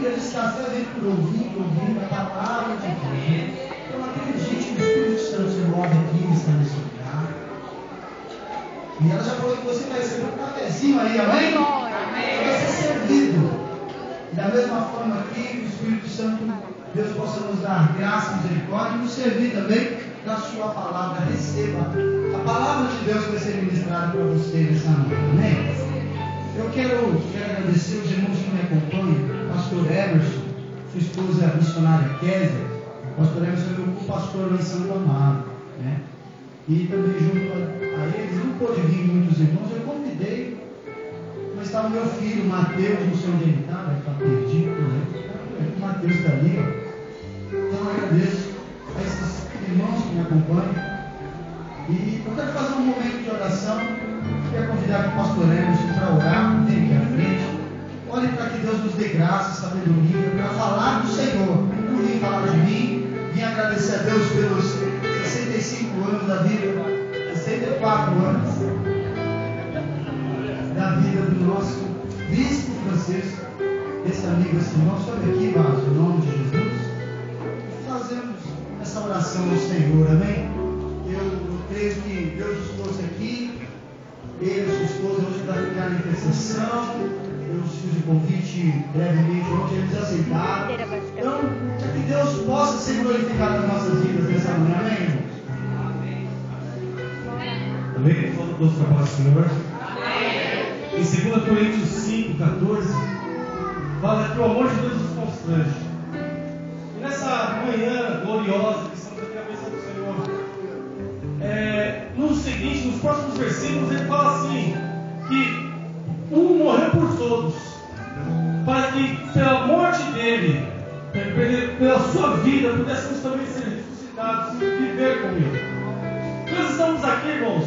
Eles que a fé vem por ouvir a palavra de Deus. Então acredite no Espírito Santo se move aqui, está nesse lugar. E ela já falou que você vai receber um cafezinho aí, amém? Você vai ser servido. E da mesma forma aqui, o Espírito Santo, Deus possa nos dar graça, misericórdia e nos servir também da sua palavra. Receba. A palavra de Deus vai ser ministrada para você nessa noite, amém? Eu quero agradecer os irmãos que me acompanham, pastor Emerson, sua esposa a missionária Kézia. O pastor Emerson é meu pastor lá em Santo Amaro, né? E também junto a eles, não pôde vir muitos irmãos, eu convidei, mas estava meu filho, Mateus, não sei onde ele está, vai estar perdido, né? O Mateus está ali, ó. Então eu agradeço a esses irmãos que me acompanham. E eu quero fazer um momento de oração. Quero convidar o pastor Emerson para orar, vem aqui à frente. Olhe para que Deus nos dê graça, sabedoria, para falar do Senhor. Não vim falar de mim, vim agradecer a Deus pelos 65 anos da vida, 64 anos da vida do nosso bispo Francisco, esse amigo, esse irmão. Sobe aqui, Vaz, em nome de Jesus. E fazemos essa oração ao Senhor, amém? Eu creio que Deus nos trouxe aqui, ele e sua esposa hoje para ficar em intercessão. Eu fiz o convite brevemente ontem, eles aceitaram. Então, para que Deus possa ser glorificado nas nossas vidas nessa manhã, amém, irmãos? Amém? Fala todos para a paz do Senhor. Em 2 Coríntios 5, 14, fala que o amor de Deus nos constrange. E nessa manhã gloriosa que estamos aqui na presença do Senhor, no seguinte, nos próximos versículos, ele fala assim: que um morreu por todos, para que pela morte dele, pela sua vida, pudéssemos também ser ressuscitados e viver com ele. Nós estamos aqui, irmãos,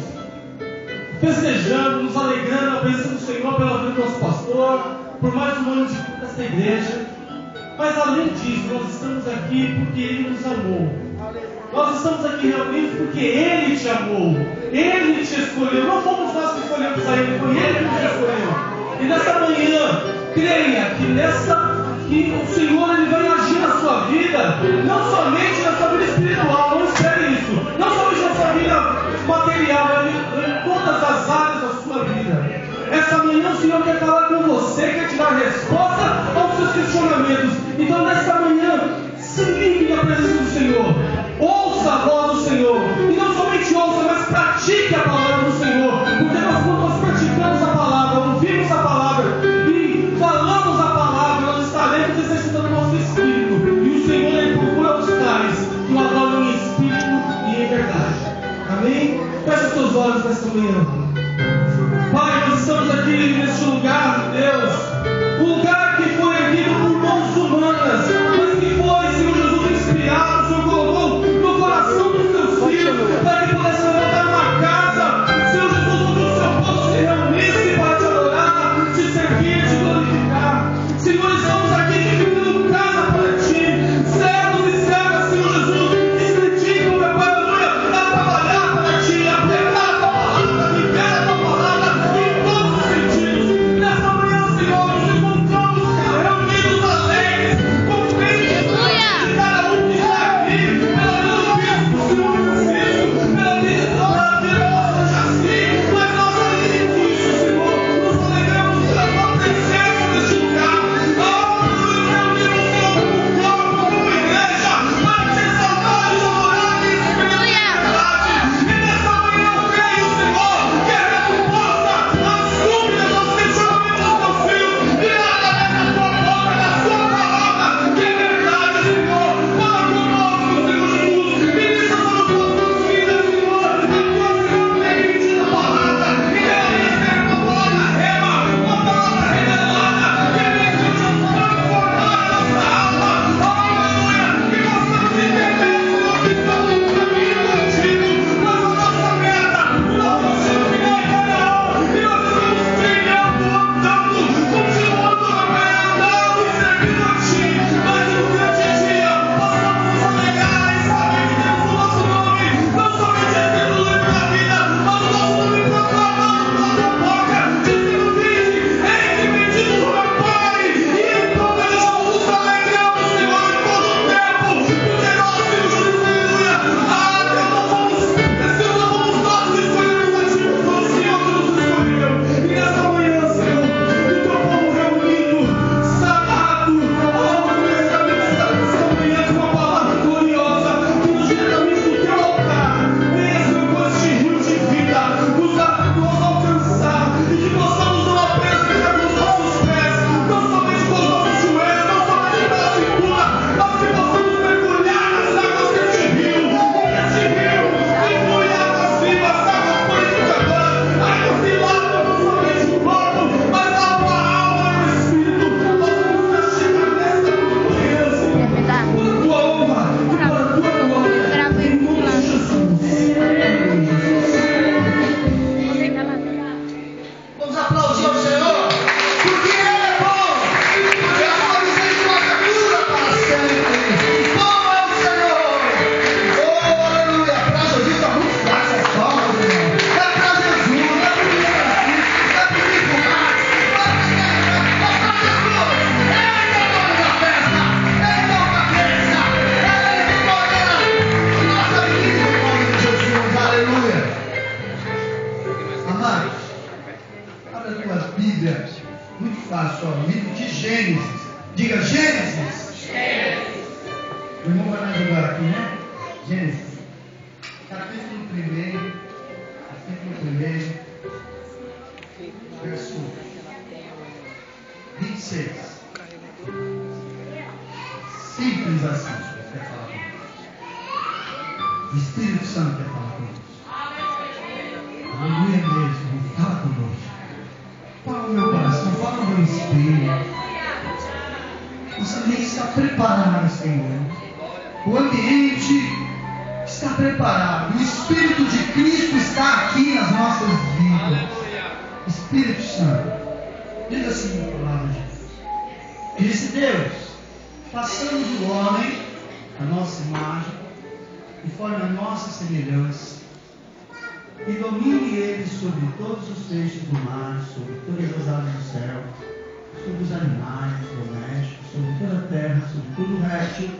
festejando, nos alegrando na presença do Senhor pela vida do nosso pastor, por mais um ano de culto desta igreja. Mas além disso, nós estamos aqui porque Ele nos amou. Nós estamos aqui reunidos porque Ele te amou, Ele te escolheu. Não fomos nós que escolhemos a Ele, foi Ele que nos escolheu. E nessa manhã, creia que o Senhor Ele vai agir na sua vida, não somente na sua vida espiritual, não espere isso, não somente na sua vida material, mas em todas as áreas da sua vida. Essa manhã o Senhor quer falar com você, quer te dar resposta aos seus questionamentos. Então nessa manhã, se ligue na presença do Senhor, ouça a voz do Senhor, e não somente ouça, mas pratique a palavra do Senhor, porque quando nós praticamos a palavra, ouvimos a palavra e falamos a palavra, nós estaremos exercitando o nosso espírito, e o Senhor Ele procura os tais que o adoram em espírito e em verdade. Amém? Feche os teus olhos nesta manhã. Pai, nós estamos aqui neste lugar, Deus, um lugar que foi erguido por mãos humanas, mas que foi, Senhor Jesus, inspirado, o Senhor colocou no coração dos teus filhos, para que pudesse levantar uma casa, Senhor Jesus, onde o seu povo se reunisse para te adorar, te servir, te glorificar. Senhor, estamos aqui dividindo casa para ti, servos e servas, Senhor Jesus, que se dedicam, meu Pai, a trabalhar para ti, a pregar a tua palavra, a viver a tua palavra, em todos os sentidos. Diga Gênesis. O irmão vai me ajudar aqui, né? Gênesis. Capítulo 1. Verso 26. Simples assim. Quer falar conosco. O Espírito Santo quer falar conosco. Aleluia mesmo. Fala conosco. Fala no meu coração. Fala no meu espírito. Nossa mente está preparada, Senhor. O ambiente está preparado. O Espírito de Cristo está aqui nas nossas vidas. Espírito Santo. Diz assim a palavra de Deus. Disse Deus: façamos o homem a nossa imagem, conforme a nossa semelhança, e domine ele sobre todos os peixes do mar, sobre todas as aves do céu, sobre os animais domésticos, sobre toda a terra, sobre todo o réptil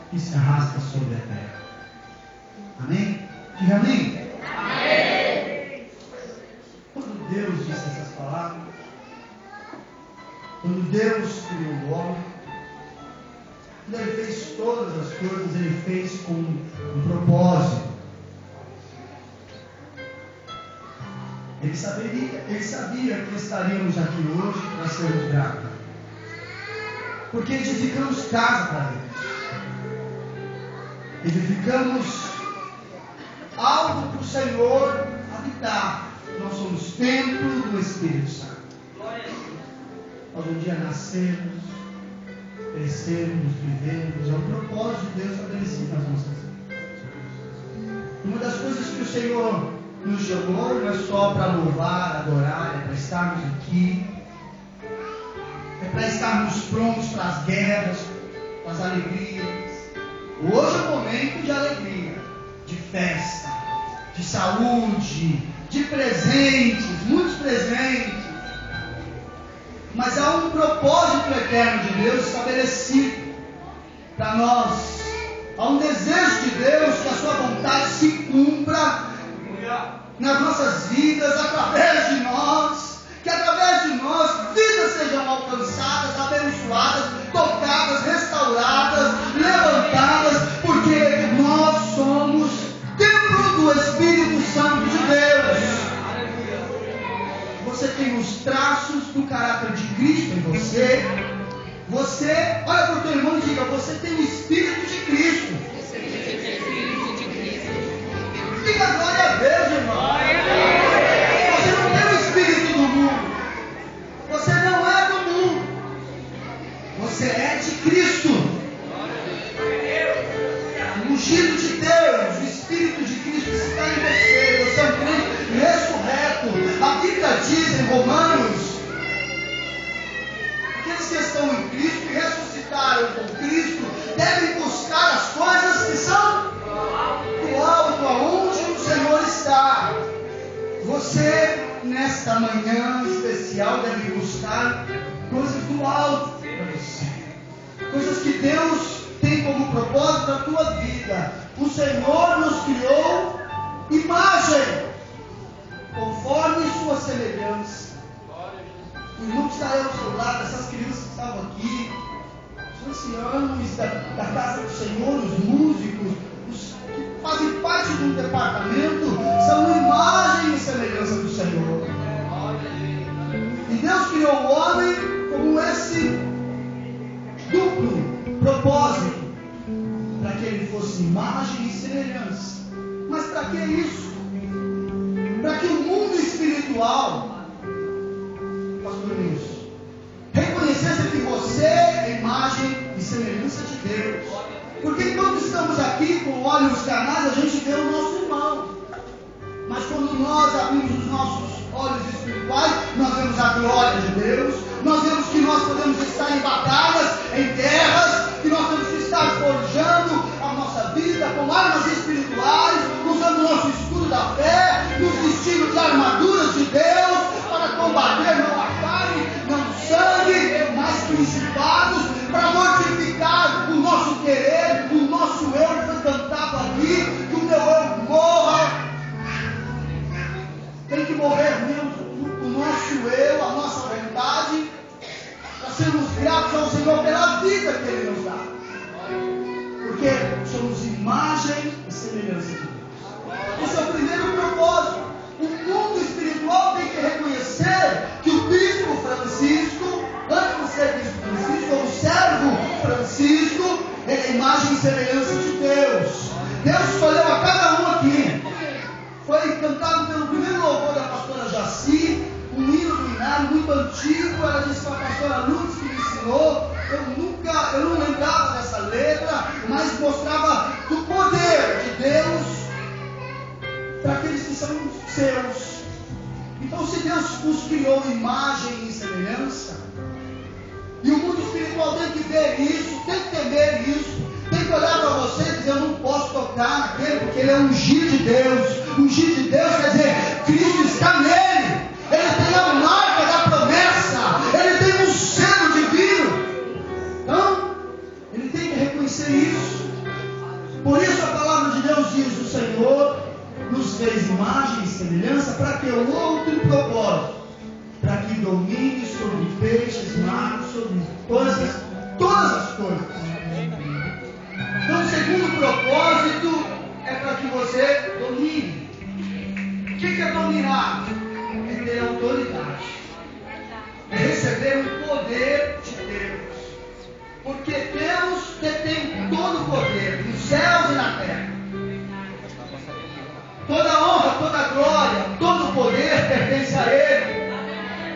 que se arrasta sobre a terra. Amém? Diga amém. Amém. Quando Deus disse essas palavras, quando Deus criou o homem, quando Ele fez todas as coisas, Ele fez com um propósito. Ele sabia que estaríamos aqui hoje para sermos gratos, porque edificamos casa para Deus, edificamos algo para o Senhor habitar. Nós somos templo do Espírito Santo. Nós um dia nascemos, crescemos, vivemos. É o propósito de Deus estabelecido nas nossas vidas. Uma das coisas que o Senhor nos chamou não é só para louvar, adorar, é para estarmos aqui, é para estarmos prontos para as guerras, para as alegrias. Hoje é um momento de alegria, de festa, de saúde, de presentes, muitos presentes. Mas há um propósito eterno de Deus estabelecido para nós. Há um desejo de Deus que a sua vontade se cumpra nas nossas vidas, através de nós, que através de nós vidas sejam alcançadas, abençoadas, tocadas, restauradas, levantadas, porque nós somos templo do Espírito Santo de Deus. Você tem os traços do caráter de Cristo em você. Você, olha para o teu irmão e diga: você tem o Espírito de Cristo. Diga glória a Deus, irmão. Você não tem o espírito do mundo. Você não é do mundo. Você é de Cristo. O ungido de Deus, o Espírito de Cristo está em você. Você é um crente ressurreto. A Bíblia diz em Romanos: aqueles que estão em Cristo e ressuscitaram com Cristo devem buscar as coisas que são do alto, aonde o Senhor está. Você, nesta manhã especial, deve buscar coisas do alto para você, coisas que Deus tem como propósito na tua vida. O Senhor nos criou imagem, conforme sua semelhança. O irmão que está aí ao seu lado, essas crianças que estavam aqui, os anciãos da casa do Senhor, os músicos, os que fazem parte do departamento, são imagem e semelhança do Senhor. E Deus criou o homem como esse duplo propósito, para que ele fosse imagem e semelhança. Mas para que isso? Para que o mundo espiritual, pastor Nilson, reconhecesse que você é imagem e semelhança de Deus. Porque quando estamos aqui com olhos carnais, a gente vê o nosso irmão. Mas quando nós abrimos os nossos olhos espirituais, nós vemos a glória de Deus. Nós vemos que nós podemos estar em batalhas, em guerras, que nós temos que estar forjando a nossa vida com armas espirituais, usando o nosso escudo da fé, nos vestindo de armaduras de Deus, para combater não a carne, não o sangue, mas principados, para mortificar o nosso querer, o nosso eu, que foi cantado aqui, que o meu eu morra. Tem que morrer mesmo o nosso eu, a nossa vontade, para sermos gratos ao Senhor pela semelhança de Deus. Esse é o primeiro propósito. O mundo espiritual tem que reconhecer que o bispo Francisco, antes de ser bispo Francisco, o servo Francisco, é a imagem e semelhança de Deus. Deus escolheu a cada um aqui. Foi cantado pelo primeiro louvor da pastora Jaci, um hino do Inário muito antigo. Ela disse para a pastora Lourdes que me ensinou. Eu não lembrava dessa letra, mas mostrava do poder de Deus para aqueles que são seus. Então, se Deus nos criou imagem e semelhança, e o mundo espiritual tem que ver isso, tem que temer isso, tem que olhar para você e dizer: eu não posso tocar naquele, porque ele é ungido de Deus. Ungido de Deus quer dizer, Cristo está nele, ele tem a marca da promessa, ele tem um selo divino. Então, ele tem que reconhecer isso. Por isso a palavra de Deus diz: o Senhor nos fez imagem e semelhança para que o outro propósito, para que domine sobre peixes, mares, sobre todas as coisas. Então, o segundo propósito é para que você domine. O que é dominar? É ter autoridade, é receber o poder de Deus. Porque Deus detém todo o poder nos céus e na terra. Toda honra, toda glória, todo o poder pertence a Ele.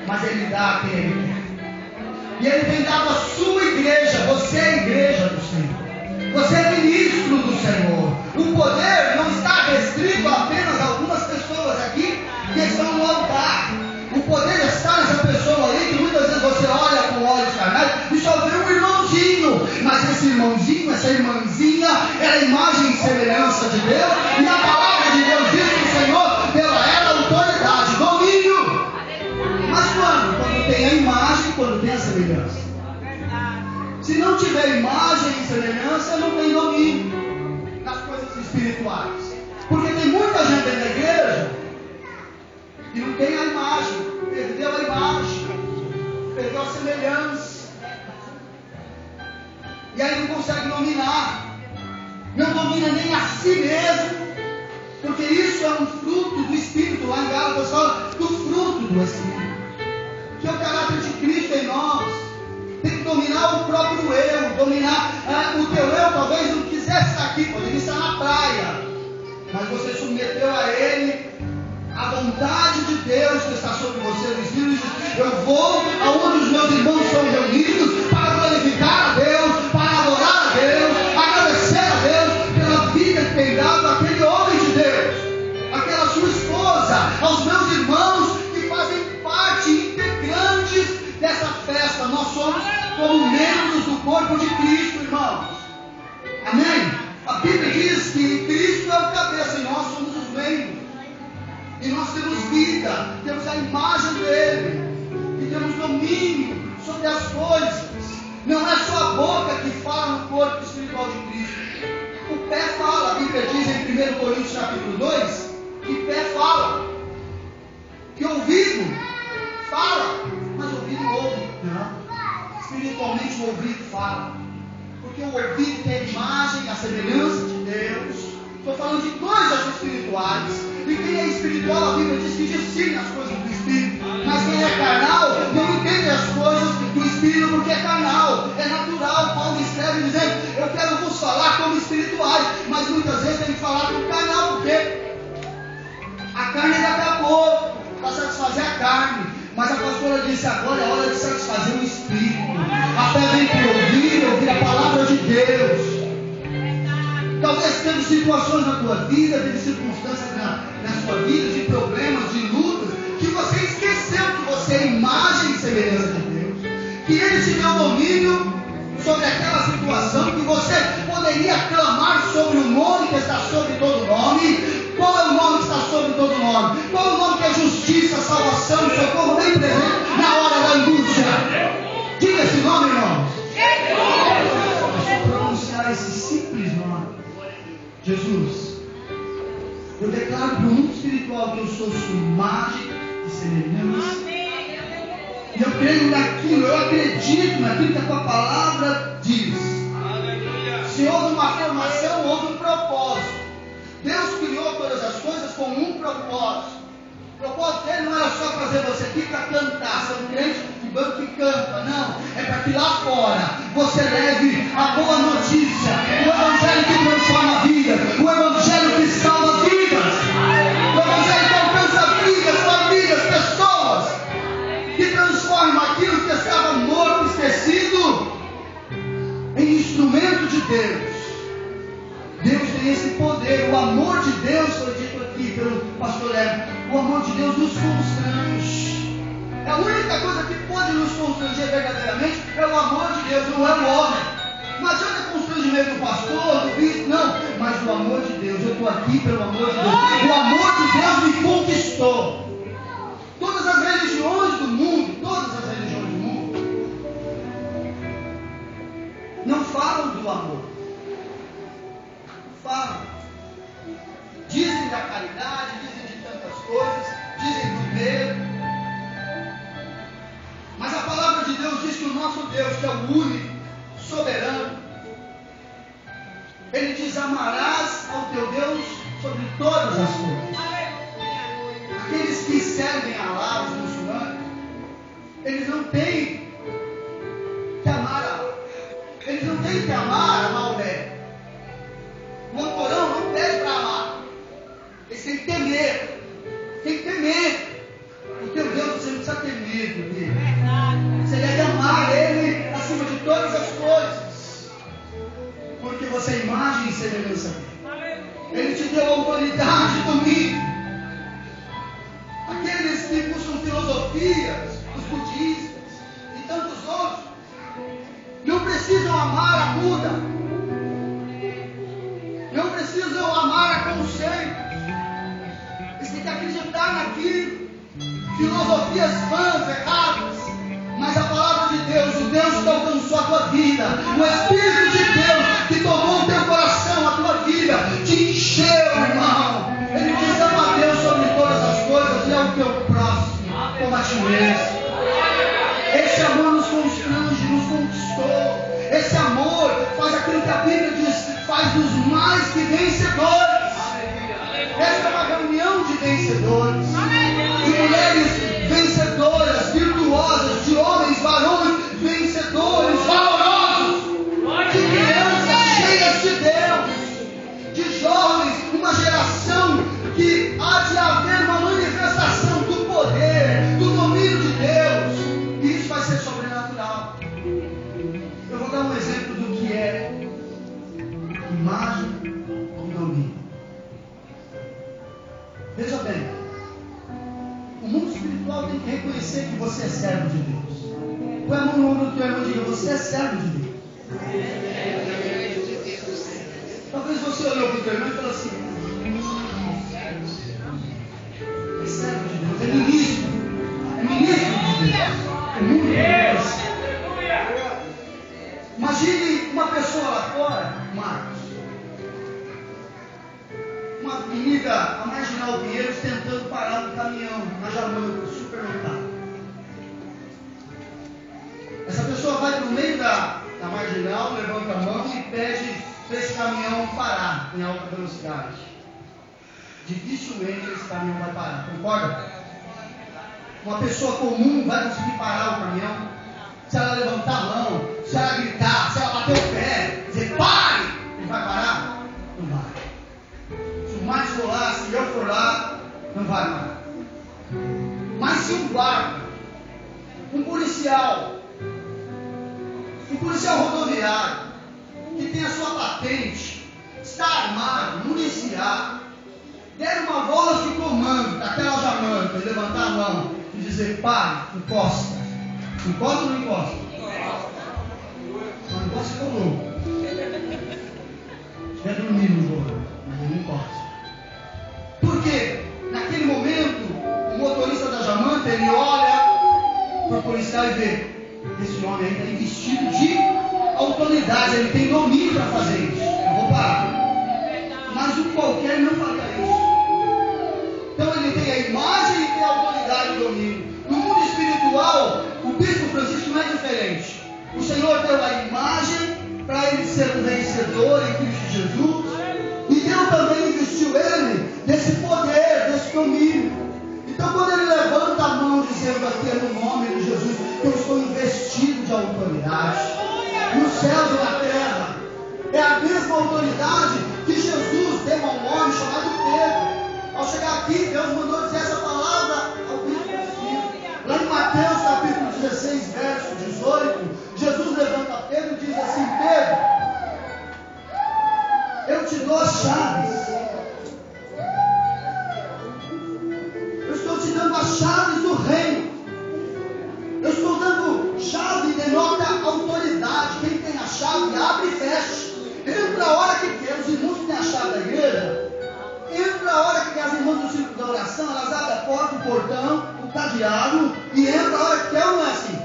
Mas Ele dá a quem Ele quer. E Ele tem dado a sua igreja. Você é a igreja do Senhor. Você é ministro do Senhor. O poder não está restrito a apenas algumas pessoas aqui que estão no altar. O poder está nessa pessoa aí que muitas vezes você olha com olhos carnais e só vê um irmãozinho. Mas esse irmãozinho, essa irmãzinha é a imagem e semelhança de Deus. E a palavra de Deus diz que o Senhor deu a ela autoridade, domínio. Mas quando? Quando tem a imagem, quando tem a semelhança. Se não tiver imagem e semelhança, não tem domínio nas coisas espirituais. Porque tem muita gente dentro da igreja que não tem a imagem, perdeu a imagem, perdeu a semelhança. E aí não consegue dominar. Não domina nem a si mesmo. Porque isso é um fruto do Espírito. Lá em Gálatas fala do fruto do Espírito, que é o caráter de Cristo em nós. Tem que dominar o próprio eu. Dominar o teu eu. Talvez não quisesse estar aqui, poderia estar na praia, mas você submeteu a Ele a vontade de Deus que está sobre você. O Espírito diz: eu vou aonde os meus irmãos são reunidos para glorificar a Deus, para adorar a Deus, agradecer a Deus pela vida que tem dado àquele homem de Deus, aquela sua esposa, aos meus irmãos que fazem parte integrantes dessa festa. Nós somos como membros do corpo de Cristo, irmãos. Amém? A Bíblia diz que Cristo é o cabeça e nós somos os membros. E nós temos vida, temos a imagem dele, e temos domínio sobre as coisas. Não é só a boca que fala no corpo espiritual de Cristo. O pé fala. A Bíblia diz em 1 Coríntios capítulo 2, que pé fala, que ouvido fala, mas ouvido ouve. Não. Espiritualmente o ouvido fala, porque o ouvido tem a imagem, a semelhança de Deus. Estou falando de coisas espirituais. E quem é espiritual, a Bíblia diz que discerne as coisas do Espírito. Mas quem é carnal, não entende as coisas do Espírito, porque é carnal, é natural. Paulo escreve dizendo: eu quero vos falar como espirituais. Mas muitas vezes tem que falar com o carnal, porque a carne é daqui a pouco, para satisfazer a carne. Mas a pastora disse: agora é hora de satisfazer o Espírito. A fé vem por ouvir a palavra de Deus. Talvez teve situações na tua vida, teve circunstâncias na sua vida, de problemas, de lutas, que você esqueceu que você é imagem e semelhança de Deus, que Ele te deu domínio sobre aquela situação, que você poderia clamar sobre o nome que está sobre todo nome. Qual é o nome que está sobre todo nome? Qual é o nome que é justiça, salvação, socorro bem presente na hora da angústia? Diga esse nome, irmãos. É só pronunciar esse simples nome: Jesus. Eu declaro para o mundo espiritual que eu sou sua imagem e semelhança. E eu creio naquilo, eu acredito naquilo que a tua palavra diz. Se houve uma formação, houve um propósito. propósito. O propósito dele não era só fazer você aqui para cantar, ser um crente de banco que canta, não. É para que lá fora você leve a boa notícia, o evangelho que transforma vidas, o evangelho que salva vidas, o evangelho que alcança vidas, famílias, pessoas, que transforma aquilo que estava morto, esquecido, em instrumento de Deus. Deus tem esse poder, o amor de Deus, foi dito aqui pelo pastor Hélio, o amor de Deus nos constrange. A única coisa que pode nos constranger verdadeiramente é o amor de Deus, não é o homem. Não adianta constrangimento do pastor, do bispo, não, mas o amor de Deus. Eu estou aqui pelo amor de Deus. O amor de Deus me conquistou. Todas as religiões do mundo, não falam do amor. Falam. Dizem da caridade, dizem de tantas coisas, dizem do medo. Mas a palavra de Deus diz que o nosso Deus, que é o único, soberano, ele diz: amarás ao teu Deus sobre todas as coisas. Aqueles que servem a Allah, os muçulmanos, eles não têm que amar a Allah. Eles não têm que amar a Maomé. O Alcorão não pede para amar. Eles têm que temer. Tem que temer. O teu Deus você não precisa temer dele. Você deve amar ele acima de todas as coisas. Porque você é imagem e semelhança dele. Ele te deu autoridade comigo. Aqueles que buscam filosofias, os budistas e tantos outros, não precisam amar a Buda. Não precisam amar a conceitos. Eles têm que acreditar naquilo. Filosofias vãs, erradas. Mas a palavra de Deus, o Deus que alcançou a tua vida, o Espírito de Deus que tomou o teu coração, a tua vida, te encheu, irmão. Ele diz: ama a Deus sobre todas as coisas e é o teu próximo como a ti mesmo. Esse amor nos constrange, nos conquistou. Esse amor faz aquilo que a Bíblia diz, faz dos mais que vencedores. Essa é uma reunião de vencedores, de mulheres vencedoras, virtuosas, de homens, varões vencedores, valorosos, de crianças cheias de Deus, de jovens, uma geração que há de haver uma manifestação do poder, do domínio de Deus, e isso vai ser sobrenatural. Eu vou dar um exemplo do que é imagem e domínio. Veja bem, o mundo espiritual tem que reconhecer que você é servo de Deus. Põe a mão no ombro do teu irmão e diga: você é servo de Deus. Talvez você olhou para o teu irmão e falou assim: é servo de Deus, é ministro de Deus. O mundo reconhece. Imagine uma pessoa lá fora, Marcos, uma avenida, a Marginal Pinheiros, tentando parar um caminhão na Jamaica, superlotado. Essa pessoa vai para o meio da Marginal, levanta a mão e pede para esse caminhão parar em alta velocidade. Dificilmente esse caminhão vai parar, concorda? Uma pessoa comum vai conseguir parar o caminhão se ela levantar a mão, se ela gritar, se ela bater o pé, dizer pare, ele vai parar? Não vai. Se o mais for lá, se eu for lá, não vai parar. Mas se um guarda, um policial rodoviário, que tem a sua patente, está armado, municiado, der uma voz de comando daquela Jamaica e levantar a mão e dizer pare, encosta. Encosta ou não encosta? Não encosta, ficou louco. Estiver dormindo no jogo, mas não encosta. Por quê? Naquele momento, o motorista da Jamaica, ele olha para o policial e vê: esse homem ainda é investido de autoridade, ele tem domínio para fazer isso. Eu vou parar. Mas um qualquer não faria isso. Então ele tem a imagem e tem a autoridade e domínio. No mundo espiritual, o bispo Francisco não é diferente. O Senhor deu a imagem para ele ser um vencedor em Cristo Jesus, e Deus também investiu ele desse poder, desse domínio. Então, quando ele levanta a mão dizendo aqui, é no nome de Jesus, que eu estou investido de autoridade, nos céus e na terra, é a mesma autoridade que Jesus deu a um homem chamado Pedro. Ao chegar aqui, Deus mandou dizer essa palavra ao filho. Lá em Mateus capítulo 16, verso 18, Jesus levanta Pedro e diz assim: Pedro, eu te dou as chaves. Eu estou te dando as chaves do reino. Eu estou dando chave, denota autoridade. Quem tem a chave, abre e fecha. Entra a hora que quer. Os irmãos que têm a chave da igreja, entra a hora que quer. As irmãs do círculo da oração, elas abrem a porta, o portão, o cadeado, e entra a hora que quer, ou não é assim?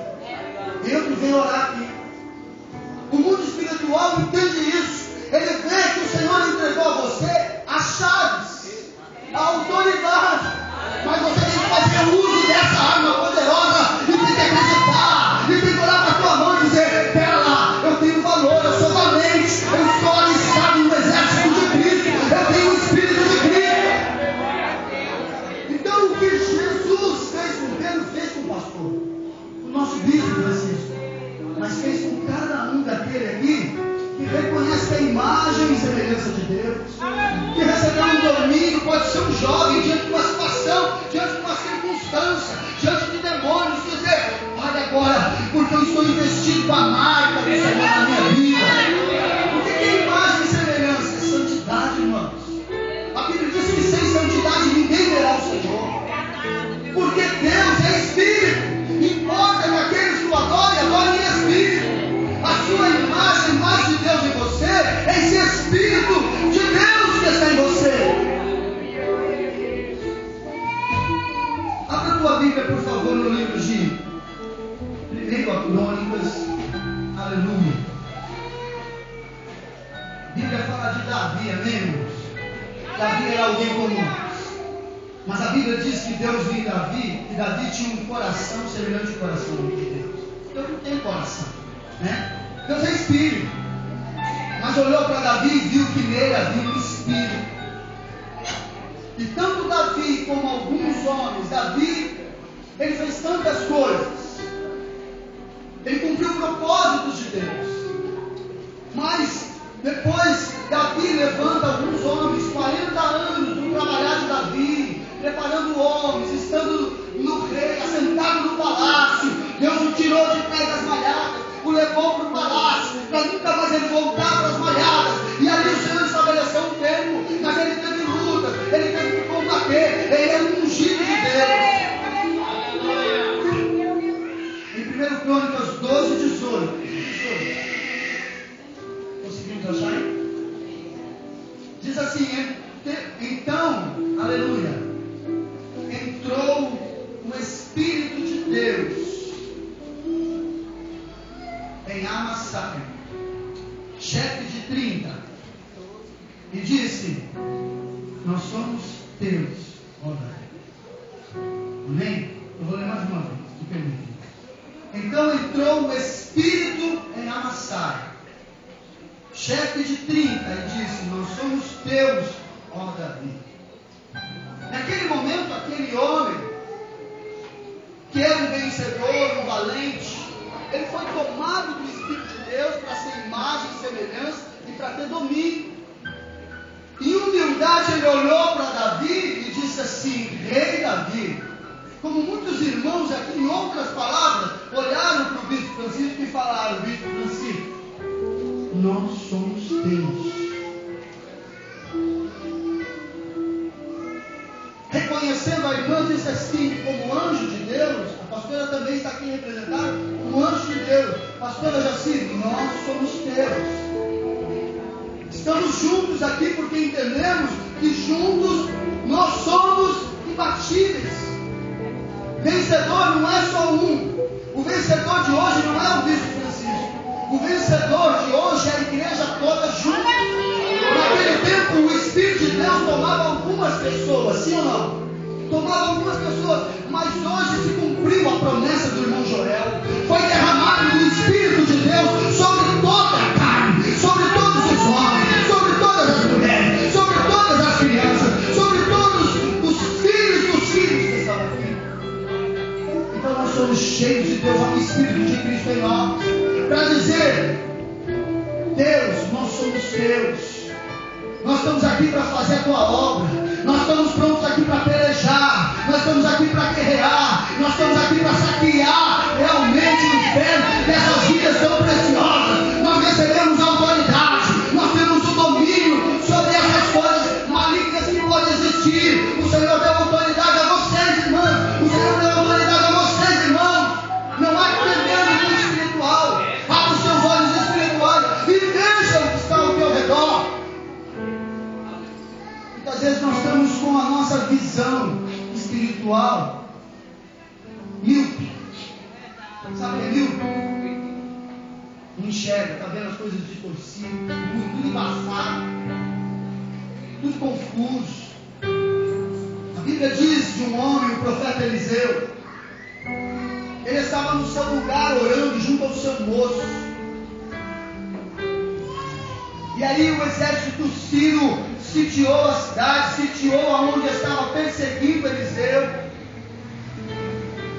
Entra e vem orar aqui. O mundo espiritual entende isso. Ele vê que o Senhor entregou a você as chaves, a autoridade. Mas você tem que fazer uso dessa arma poderosa e tem que acreditar, e tem que olhar para a tua mão e dizer: pera lá, eu tenho valor, eu sou valente, eu sou alistado no exército de Cristo, eu tenho o Espírito de Cristo. Então o que Jesus fez com Pedro, fez com o pastor, o nosso bispo Francisco, mas fez com cada um daquele aqui que reconhece que a imagem e semelhança de Deus, que recebeu um domínio, pode ser um jovem diante de uma situação, diante de uma circunstância, diante de demônios, dizer: olha agora, porque eu estou investido com a marca do Senhor na minha vida. O que é imagem e semelhança? É santidade, irmãos. A Bíblia diz que sem santidade ninguém verá o Senhor, porque Deus é Espírito. Importa que aqueles que o adorem, adorem em Espírito. A sua imagem, a imagem de Deus em você, é esse Espírito de Deus que está em você. Abra a tua Bíblia, por favor, no livro de 1 Crônicas. Aleluia. A Bíblia fala de Davi, amém, irmãos? Davi era alguém comum. Mas a Bíblia diz que Deus viu em Davi, e Davi tinha um coração semelhante ao coração de Deus. Deus não tem coração, né? Deus é Espírito. Mas olhou para Davi e viu que nele havia um Espírito. E tanto Davi como alguns homens, Davi, ele fez tantas coisas. Ele cumpriu propósitos de Deus. Mas depois Davi levanta alguns homens, 40 anos do trabalhar de Davi, preparando homens, estando no rei, assentado no palácio. Deus o tirou de pé das malhadas, o levou para o palácio, para nunca mais ele voltar para as malhadas. E ali o Senhor estabeleceu um tempo, mas ele teve luta, ele teve que combater, ele é um ungido de Deus. Em 1 Crônicas 12, 18. Conseguimos achar aí? Diz assim: então, aleluia, entrou o Espírito de Deus em Amassai, chefe de 30, e disse: nós somos teus, ó Deus. Amém? Eu vou ler mais uma vez, se permite. Então entrou o Espírito em Amassai, chefe de 30, e disse: nós somos teus, ó Davi. Naquele momento, aquele homem, que era um vencedor, um valente, ele foi tomado do Espírito de Deus para ser imagem e semelhança e para ter domínio. Em humildade ele olhou para Davi e disse assim: Rei Davi. Como muitos irmãos aqui, em outras palavras, olharam para o bispo Francisco e falaram: bispo Francisco, nós somos teus. Reconhecendo a irmã, disse assim: como anjo de Deus, a pastora também está aqui representada como anjo de Deus. Pastora Jaci, nós somos teus. Estamos juntos aqui porque entendemos que juntos nós somos imbatíveis. Vencedor não é só um. O vencedor de hoje não é o bispo Francisco. O vencedor de hoje é a igreja toda junto. Naquele tempo o Espírito de Deus tomava algumas pessoas, sim ou não? Tomava algumas pessoas, mas hoje se cumpriu a promessa do irmão Joel. Foi derramado o Espírito de Deus sobre toda a carne, sobre todos os homens, sobre todas as mulheres, sobre todas as crianças, sobre todos os filhos Deus, nós somos teus. Nós estamos aqui para fazer a tua obra. Nós estamos prontos aqui para pelejar. Nós estamos aqui para guerrear. Nós estamos aqui para saquear realmente o inferno dessas vidas tão preciosas. Nós recebemos autoridade. Nós temos o domínio sobre essas coisas malignas que podem existir. O Senhor deu autoridade a vocês, irmãos. O Senhor deu autoridade a vocês, irmãos. Não há que temer no espiritual. Abra os seus olhos espirituais e veja o que está ao teu redor. Muitas vezes nós estamos com a nossa visão espiritual míope. Sabe o que é míope? Não enxerga, está vendo as coisas distorcidas, tudo embaçado, tudo confuso. A Bíblia diz de um homem, o profeta Eliseu. Ele estava no seu lugar orando junto ao seu moço. E aí o exército sírio sitiou a cidade, sitiou aonde estava perseguindo Eliseu.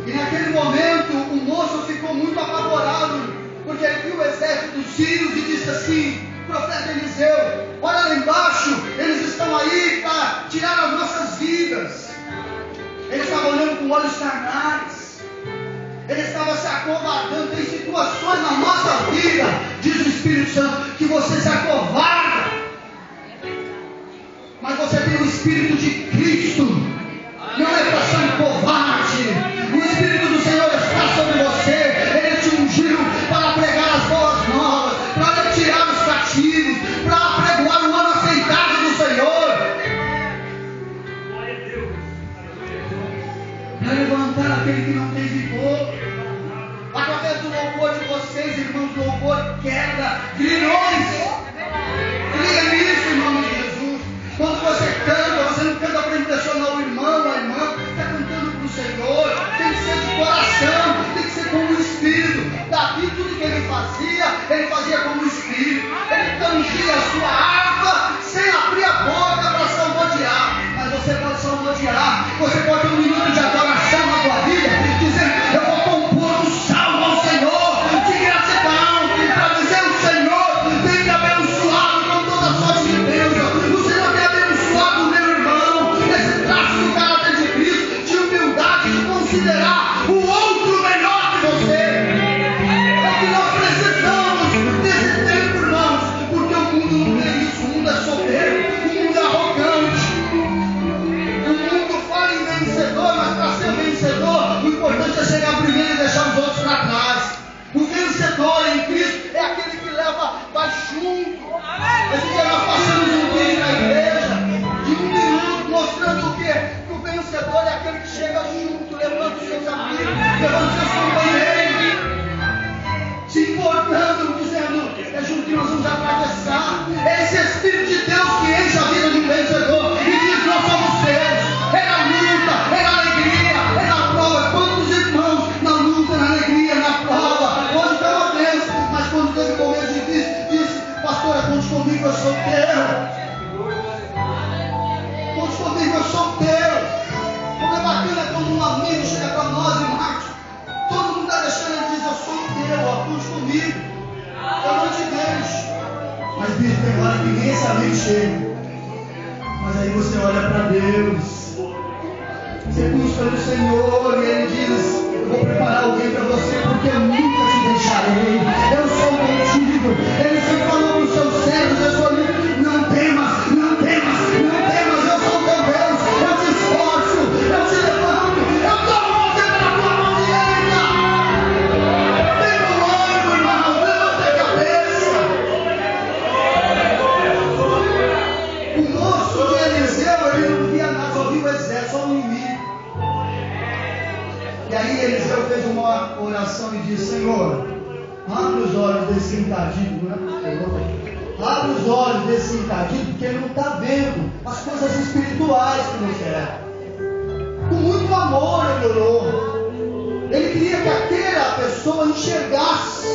E naquele momento o moço ficou muito apavorado, porque ele viu o exército sírio e disse assim: profeta Eliseu, olha lá embaixo, eles estão aí para tirar as nossas vidas. Ele estava olhando com olhos carnais. Ele estava se acovardando. Tem situações na nossa vida, diz o Espírito Santo, que você se acovarda. Mas você tem o Espírito de Cristo. Não é para ser covarde. O Espírito do Senhor está sobre você. Ele te ungiu para pregar as boas novas, para tirar os cativos, para pregoar o ano aceitado do Senhor, para levantar aquele que não tem vigor. Através do louvor de vocês, irmãos, louvor quebra grilhões. Creia nisso em nome de Jesus. Quando você canta, você não canta para impressionar o irmão, a irmã, está cantando para o Senhor. Tem que ser de coração, tem que ser como o Espírito. Davi, tudo que ele fazia como o Espírito. Ele tangia a sua harpa sem abrir a boca para salmodiar. Mas você pode salmodiar, você pode ter um minuto de adoração na tua vida, dizendo: eu vou compor um salmo ao Senhor, de gratidão, para dizer: o Senhor tem me abençoado com toda a sorte de bênção. O Senhor tem abençoado o meu irmão. Esse traço do caráter de Cristo, de humildade, de considerar o outro melhor que você. É o que nós precisamos nesse tempo, irmãos, porque o mundo não tem isso. O mundo é soberbo, o mundo é arrogante. O mundo fala em vencedor, mas para ser vencedor, o importante é chegar primeiro e deixar os outros para trás. O vencedor em Cristo é aquele que vai junto. Esse dia nós passamos um vídeo na igreja de 1 minuto mostrando o quê? Que o vencedor é aquele que chega junto, levando os seus amigos, levando os seus companheiros, se importando, dizendo: é junto que nós vamos atravessar. É esse Espírito de Deus que enche a vida de um vencedor e diz: nós somos seus. É na luta, é na alegria, é na prova. Quantos irmãos na luta, na alegria, na prova? Hoje está uma bênção, mas quando teve momento disse: pastora, conte comigo, eu sou teu. Conte comigo, eu sou teu. Como é bacana quando um amigo chega para nós e Marcos, todo mundo está deixando, ele diz: eu sou teu, ó, conte comigo, eu não te deixo. Mas bicho, tem hora que nem esse amigo chega. Mas aí você olha para Deus, você busca no Senhor e Ele diz: eu vou preparar alguém para você, porque eu nunca te deixarei, eu sou contigo. Ele sempre falou para os seus servos: eu sou livre, não temas, não temas, não temas, eu sou teu Deus, eu te esforço, eu te levanto, eu tomo você pela tua mão direita. Tenha um ânimo, irmão, levanta a cabeça. O moço de Eliseu, ele não via nada, só via o exército, só o inimigo. E aí Eliseu fez uma oração e disse: Senhor, abre os olhos desse encardido, né? Abre os olhos desse encardido, porque ele não está vendo as coisas espirituais que nos servem. Com muito amor ele orou. Ele queria que aquela pessoa enxergasse.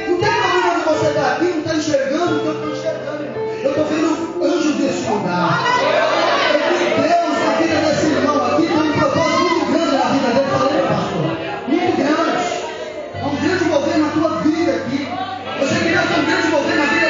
Não tem problema de você estar aqui, não está enxergando o que eu estou enxergando, irmão. Eu estou vendo anjos desse lugar. Deus, na vida desse irmão aqui, tem um propósito muito grande na vida dele. Falei, pastor, muito grande. Há um grande mover na tua vida aqui. Você queria ter um grande mover na vida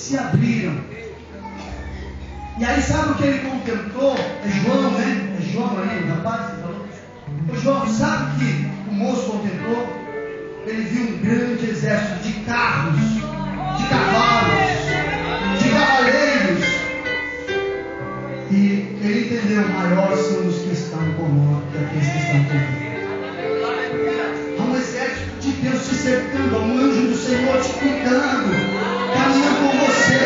se abriram. E aí sabe o que ele contemplou? É João, né? É João aí, o rapaz que falou. O João, sabe o que o moço contemplou? Ele viu um grande exército de carros, de cavalos, de cavaleiros. E ele entendeu, maiores são os que estão conosco que aqueles que estão comigo. Há um exército de Deus te cercando, há um anjo do Senhor te cuidando, caminhando com você.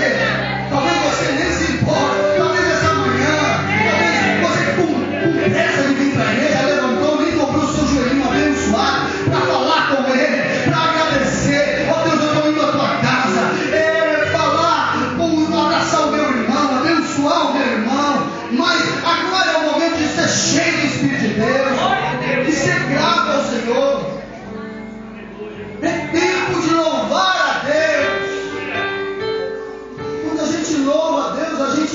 Talvez você nem se importe, talvez essa manhã, talvez você com pressa de vir para a igreja, levantou, nem dobrou o seu joelhinho abençoado para falar com ele, para agradecer. Oh Deus, eu estou indo à tua casa, falar, abraçar o meu irmão, abençoar o meu irmão. Mas agora é o momento de ser cheio do Espírito de Deus, de ser grato ao Senhor. É tempo de louvar a Deus. Quando a gente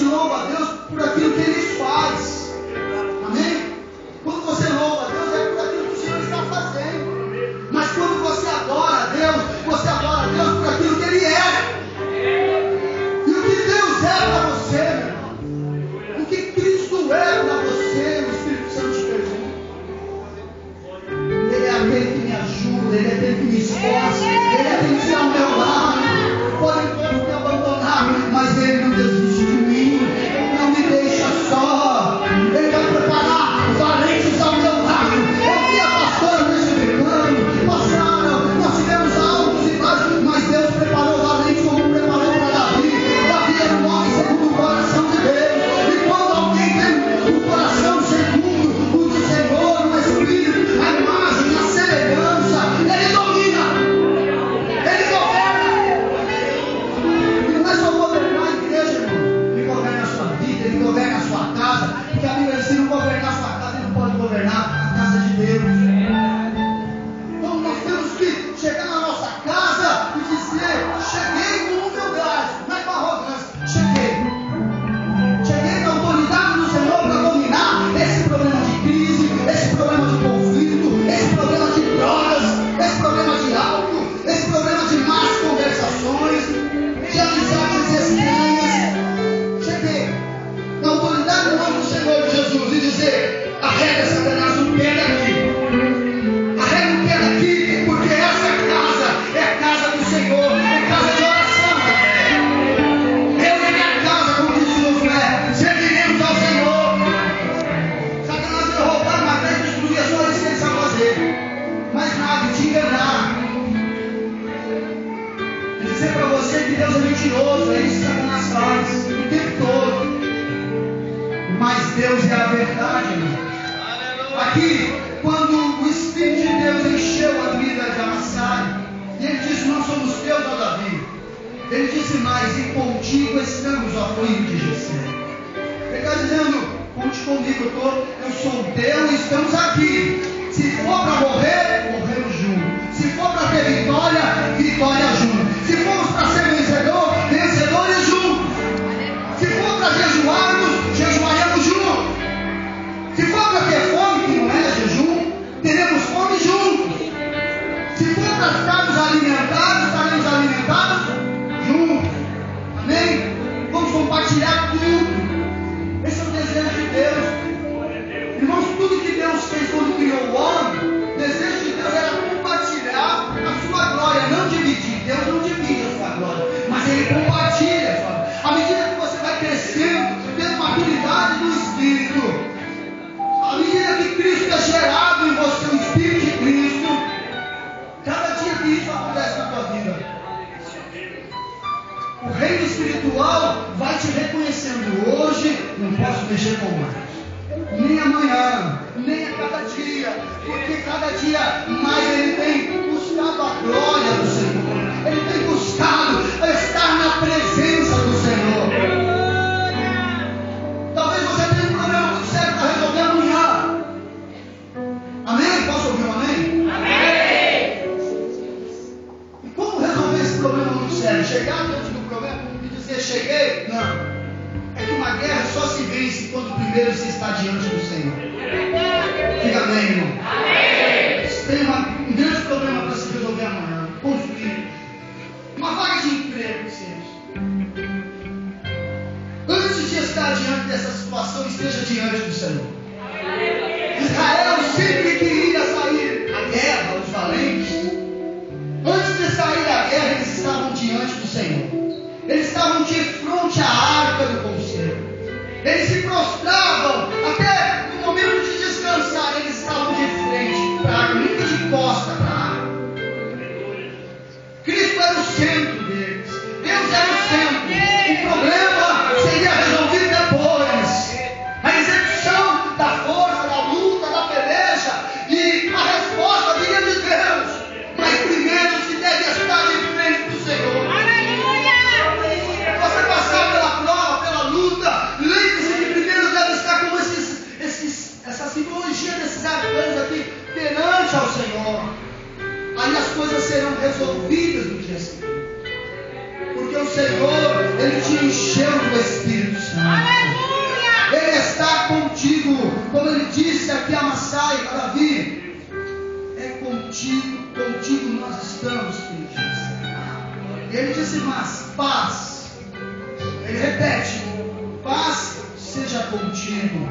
louva a Deus por aquilo que Ele faz. Amém? Quando você louva a Deus é por aquilo que o Senhor está fazendo. Mas quando você adora a Deus, você adora a Deus por aquilo que Ele é. E o que Deus é para você, meu irmão? O que Cristo é para você, o Espírito Santo te pergunta. Ele é aquele que me ajuda, Ele é aquele que me esforça, Ele é aquele que está ao meu lado. Podem todos me abandonar, mas Ele não desiste de mim, não me deixa só. Ele vai preparar valentes ao meu lado. Eu vi a pastora testificando, passaram, nós tivemos altos e baixos, mas Deus preparou valentes como preparou para Davi. Davi era um homem segundo o coração de Deus. E quando alguém tem o coração segundo o do Senhor, o Espírito, a imagem, a semelhança, Ele domina, Ele governa. E não é só governar a igreja, irmão. Ele governa a sua vida, Ele governa a sua casa. Porque a Bíblia diz: se não governar a sua casa, Ele não pode governar a casa de Deus. Então nós temos que chegar na nossa casa e dizer: cheguei com humildade, não é com arrogância. Cheguei com a autoridade do Senhor para dominar esse problema de crise, esse problema de conflito, esse problema de drogas, esse problema de álcool, esse problema de más conversações, de amizades estranhas. Cheguei na autoridade do nome do Senhor Jesus e dizer: arrega Satanás o pé daqui. Arrega o pé daqui, porque essa casa é a casa do Senhor, é casa de oração. Eu e minha casa, como disse Josué, serviremos ao Senhor. Satanás vai roubar, matar e destruir, a sua licença a fazer. Mas nada, te enganar. E dizer para você que Deus é mentiroso, é isso que Satanás faz o tempo todo. Mas Deus é a verdade, irmão. Aqui, quando o Espírito de Deus encheu a vida de Amassai, e ele disse: não somos teus, ó Davi. Ele disse mais: e contigo estamos, ó filho de Jessé. Ele está dizendo: conte comigo, eu sou teu e estamos aqui. Se for para morrer, morremos juntos. Se for para ter vitória, vitória juntos. Se formos para ser vencedor, vencedores juntos. Se for para jejuarmos, jejuaremos juntos. Se for para ter fome, que não é jejum, teremos fome juntos. Se for para estarmos alimentados, estaremos alimentados juntos. Amém? Vamos compartilhar tudo. Esse é o desejo de Deus. Irmãos, tudo que Deus fez quando criou o homem, o desejo de Deus era compartilhar a sua glória, não dividir. Deus não divide a sua glória, mas Ele compartilha a sua glória. À medida que você vai crescendo, tendo maturidade do Espírito, à medida que Cristo é gerado em você, o Espírito de Cristo, cada dia que isso acontece na tua vida, o reino espiritual vai te reconhecendo. Hoje não posso mexer com mais, nem amanhã, nem a cada dia, porque cada dia mais Ele tem buscado a glória do Senhor, Ele tem buscado estar na presença do Senhor. Talvez você tenha um problema muito sério para resolver amanhã. Amém? Posso ouvir um amém? Amém! E como resolver esse problema muito sério? Chegar diante do problema e dizer: cheguei? Não. É que uma guerra só se vence quando primeiro se está diante do Senhor. Diga amém, irmão. Amém! Tem um grande problema para se resolver amanhã. Construir uma vaga de emprego, que seja. diante dessa situação, esteja diante do Senhor. Israel sempre queria sair à guerra, os valentes. Antes de sair à guerra, eles estavam diante do Senhor. Eles estavam de frente à arca do conselho. Eles se prostravam, até no momento de descansar, eles estavam de frente para a arca, nunca de costa para a arca. Cristo era o centro deles. Deus era o centro. O problema seria resolvido depois. A execução da força, da luta, da peleja, e a resposta viria de Deus. Mas primeiro se deve estar de frente do Senhor. Você passar pela prova, pela luta, lembre-se que primeiro deve estar com essa simbologia desses arcanos aqui perante ao Senhor. Aí as coisas serão resolvidas no dia seguinte. Porque o Senhor, Ele te encheu do Espírito Santo. Ele está contigo. Como Ele disse aqui a Amassai, a Davi, é contigo nós estamos, filho. E Ele disse, mas paz. Ele repete, paz seja contigo.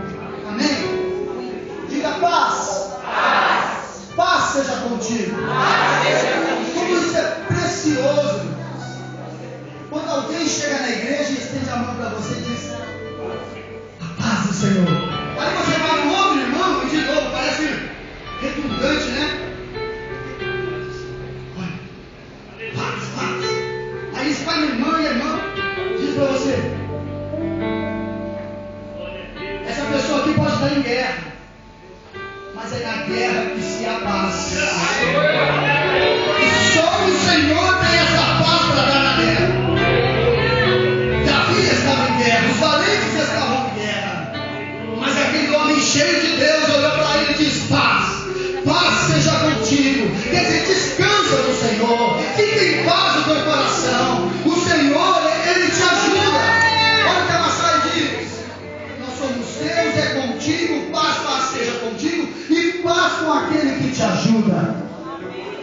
Amém? Diga paz. Paz seja contigo. Como isso é precioso, irmãos. Quando alguém chega na igreja e estende a mão para você e diz, a paz do Senhor. Aí você vai no outro irmão e de novo, parece redundante, né? Olha, paz. Aí você vai no irmão e a irmã diz para você, essa pessoa aqui pode estar em guerra. Mas é na guerra que se há paz. E só o Senhor tem essa paz para dar na guerra. Davi estava em guerra, os valentes estavam em guerra. Mas aquele homem cheio de Deus olhou para ele e disse, paz seja contigo. Quer dizer, descansa no Senhor. Fica em paz o teu coração. O Senhor, Ele te ajuda. Olha o que a Amassai diz. Nós somos teus, é contigo, paz seja contigo. E paz com aquele que te ajuda.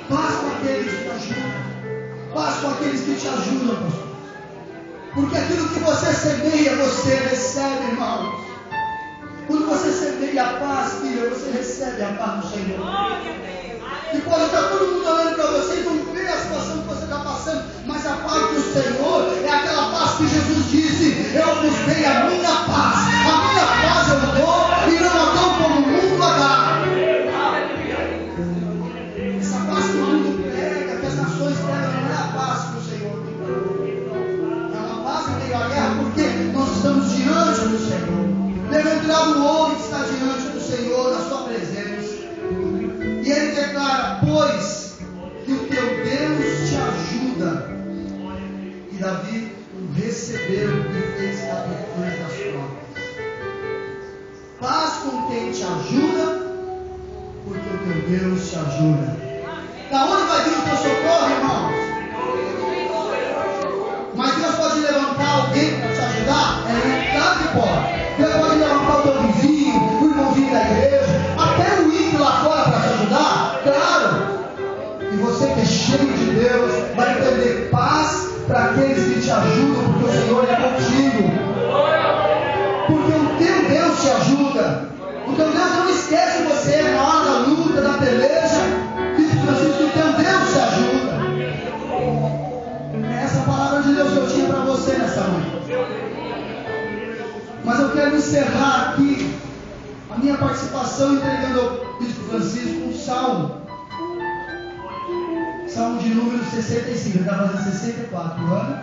Paz com aqueles que te ajudam. Paz com aqueles que te ajudam, pastor. Porque aquilo que você semeia, você recebe, irmãos. Quando você semeia a paz, filha, você recebe a paz do Senhor. E pode estar todo mundo olhando para você e não vê a situação que você está passando. Mas a paz do Senhor é aquela paz que Jesus disse, eu vos dei a minha paz. A minha paz eu dou e não a dou como o mundo a dá. Essa paz que o mundo prega, que as nações pregam, não é a paz que o Senhor tem. É uma paz em meio à guerra, porque nós estamos diante do Senhor. Bem-aventurado o homem que está diante do Senhor, na sua presença. E ele declara, pois que o teu Deus te ajuda. E Davi o recebeu e fez capitães das tropas. Paz com quem te ajuda, porque o teu Deus te ajuda. Da onde vai vir o teu socorro, irmãos? Mas Deus pode levantar alguém para te ajudar? Claro que pode. Deus pode levantar o teu vizinho, o irmãozinho da igreja, até o ímpio lá fora para te ajudar? Claro. E você que é cheio de Deus vai entender paz para aqueles que te ajudam, porque o Senhor é contigo. Porque o teu Deus te ajuda. O teu Deus não esquece você na hora da luta, da peleja. Bispo Francisco, o teu Deus te ajuda. É essa palavra de Deus que eu tinha para você nessa manhã. Mas eu quero encerrar aqui a minha participação entregando ao Bispo Francisco um salmo. Salmo de número 65. Ele está fazendo 64 anos.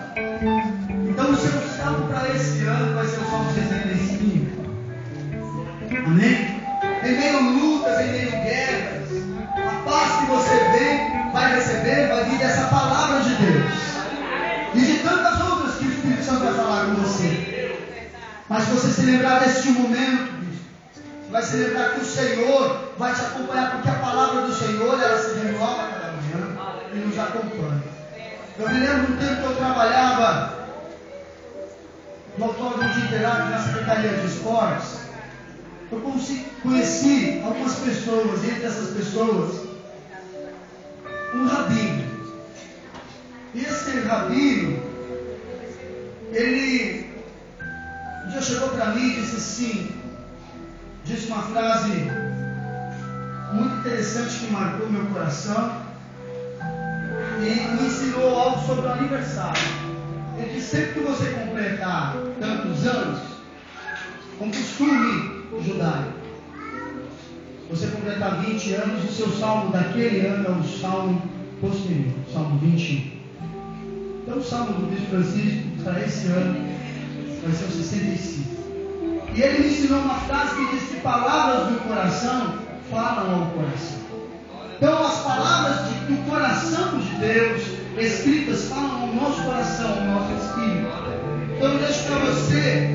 Então o seu salmo para esse ano vai ser o salmo 65. Amém? Em meio a lutas, em meio a guerras, a paz que você vai receber vai vir dessa palavra de Deus. E de tantas outras que o Espírito Santo vai falar com você. Mas se você se lembrar deste momento, você vai se lembrar que o Senhor vai te acompanhar, porque a palavra do Senhor, ela se renova cada manhã e nos acompanha. Eu me lembro do tempo que eu trabalhava no Autódromo de Interlagos, na Secretaria de Esportes. Eu conheci algumas pessoas, e entre essas pessoas, um rabino. E esse rabino, ele um dia chegou para mim assim, disse uma frase muito interessante que marcou meu coração e me ensinou algo sobre o aniversário. Ele disse: sempre que você completar tantos anos, com costume judaico, você completar 20 anos, o seu salmo daquele ano é o salmo posterior, o salmo 21. Então o salmo do Bispo Francisco para esse ano vai ser o 65. E ele me ensinou uma frase que diz que palavras do coração falam ao coração. Então as palavras do coração de Deus escritas falam ao nosso coração, ao nosso espírito. Então eu deixo para você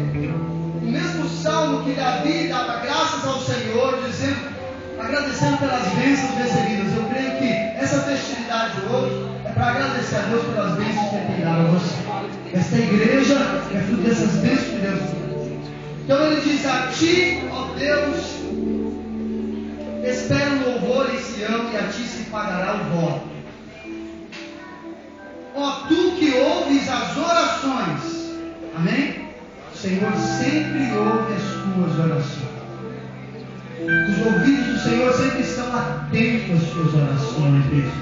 o mesmo salmo que Davi dava graças ao Senhor, agradecendo pelas bênçãos recebidas. Eu creio que essa festividade hoje é para agradecer a Deus pelas bênçãos que Ele tem dado a você. Esta igreja é fruto dessas bênçãos que Deus tem. Então ele diz: a ti, ó Deus, espero louvor em Sião, e a ti se pagará o voto. Ó tu que ouves as orações, amém? O Senhor sempre ouve as tuas orações. Os ouvidos do Senhor sempre estão atentos às tuas orações, Deus.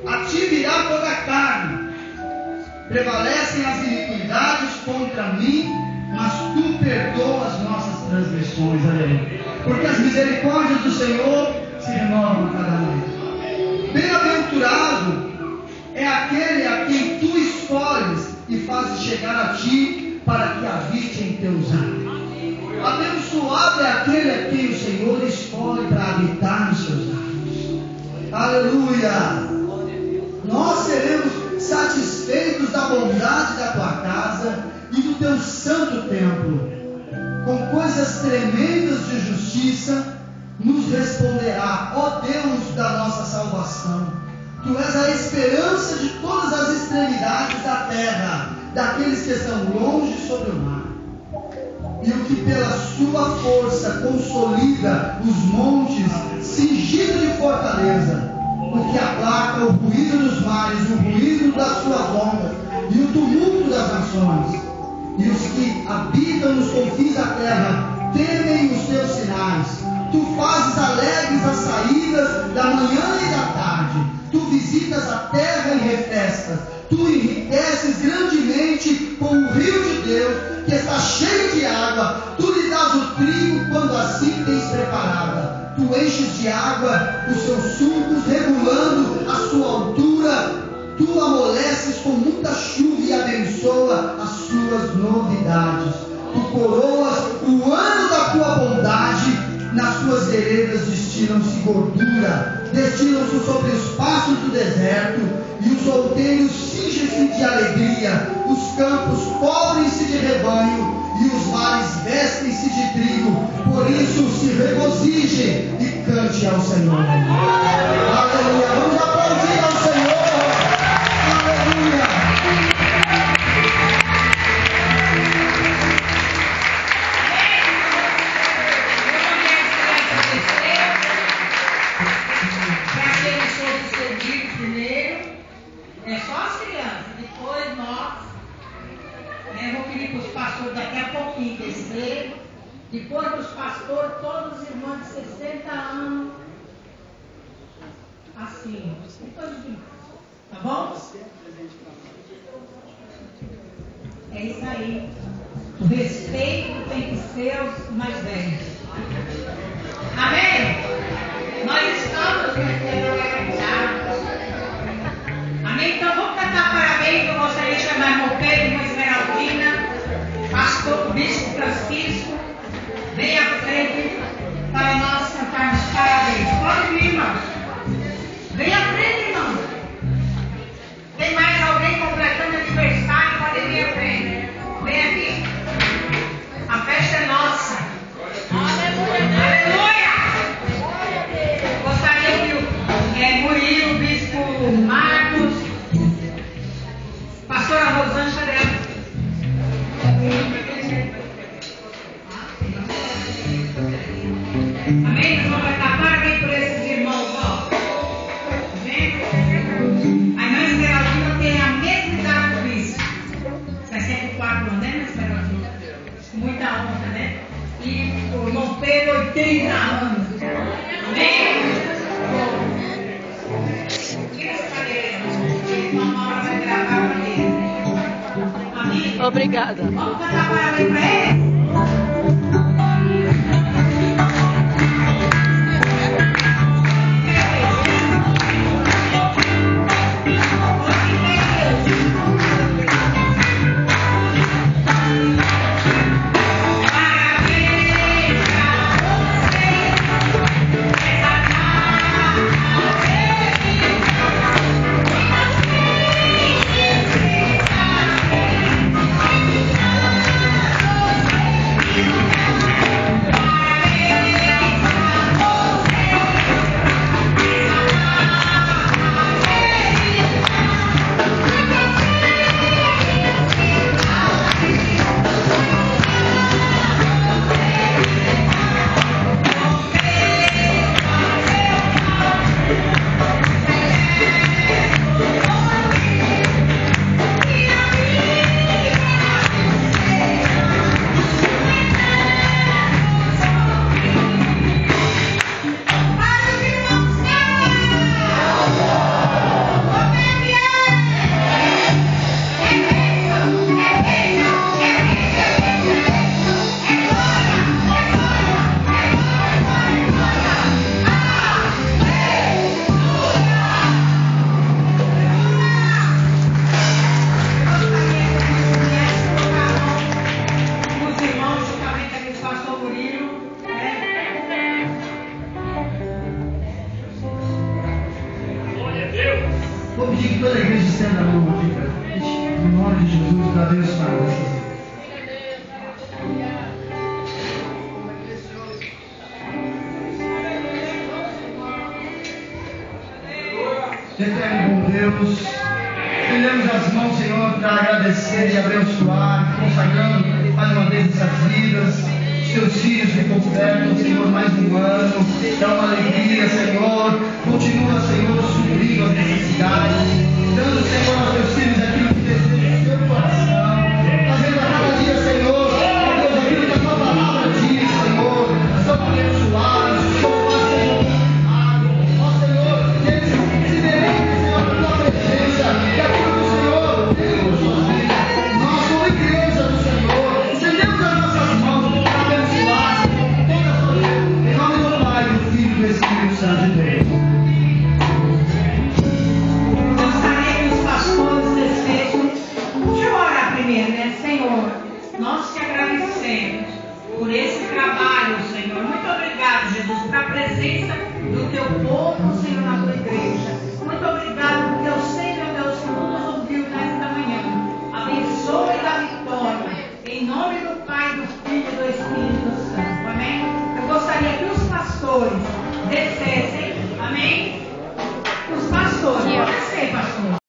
A ti virá toda a carne, prevalecem as iniquidades contra mim, mas tu perdoas nossas transgressões, aleluia. Porque as misericórdias do Senhor se renovam a cada manhã. Bem-aventurado é aquele a quem tu escolhes e fazes chegar a ti, para que habite em teus atos. Abençoado é aquele a quem o Senhor escolhe para habitar nos seus atos. Aleluia! Nós seremos satisfeitos da bondade da tua casa e do teu santo templo. Com coisas tremendas de justiça nos responderá, ó Deus da nossa salvação. Tu és a esperança de todas as extremidades da terra, daqueles que estão longe sobre o mar. E o que pela sua força consolida os montes, cingido de fortaleza, o que aplaca o ruído dos mares, o ruído das suas ondas e o tumulto das nações. E os que habitam nos confins da terra temem os teus sinais. Tu fazes alegres as saídas da manhã e da tarde. Tu visitas a terra e refrescas. Tu enriqueces grandemente com o rio de Deus, que está cheio de água. Tu lhe dás o trigo quando assim tens preparada. Tu enches de água os seus sulcos, regulando a sua altura. Tu amoleces com muita chuva e abençoa as suas novidades. Tu coroas o ano da tua bondade. Nas suas veredas destilam-se gordura, destilam-se sobre os pastos do deserto, e os outeiros cingem-se de alegria, os campos cobrem-se de rebanho, e os mares vestem-se de trigo. Por isso se regozije e cante ao Senhor. Aleluia! Vamos aplaudir ao Senhor. Aleluia! É só as crianças, depois nós. Eu vou pedir para os pastores daqui a pouquinho descer. Depois dos pastores, todos os irmãos de 60 anos. Assim, depois de demais. Tá bom? É isso aí. O respeito tem que ser os mais velhos. Amém? Nós estamos organizados. Amém? Então vamos cantar parabéns. Eu gostaria de chamar irmão Pedro, irmã Esmeraldina, pastor Bispo Francisco. Venha à frente para nós cantarmos parabéns. Pode vir, irmão. Venha à frente, irmão. Tem mais alguém completando aniversário? Pode vir à frente. Vem aqui. A festa é nossa. Aleluia! Aleluia! Gostaria que Obrigada. Vamos cantar parabéns para ele? Vou pedir que toda a igreja estenda a mão aqui para frente. Em nome de Jesus, para abençoar vocês. Eterno bom Deus, estendemos as mãos, Senhor, para agradecer e abençoar, consagrando mais uma vez essas vidas, os teus filhos que completam, Senhor, mais um ano. É uma alegria, Senhor. Continua, Senhor, suprindo as necessidades, dando, Senhor, aos teus filhos aquilo que deseja o seu coração, fazendo a cada dia, Senhor, ó Deus, aquilo que a tua palavra diz, Senhor. São abençoados, são abençoados, ó Senhor, que eles se deleitem, Senhor, por tua presença, que aquilo que o Senhor tem por suas vidas. Nós, como igreja do Senhor, estendemos as nossas mãos para abençoar, Senhor, toda a sua vida, em nome do Pai, do Filho e do Espírito Santo de Deus. Senhor, nós te agradecemos por esse trabalho, Senhor. Muito obrigado, Jesus, para a presença do teu povo, Senhor.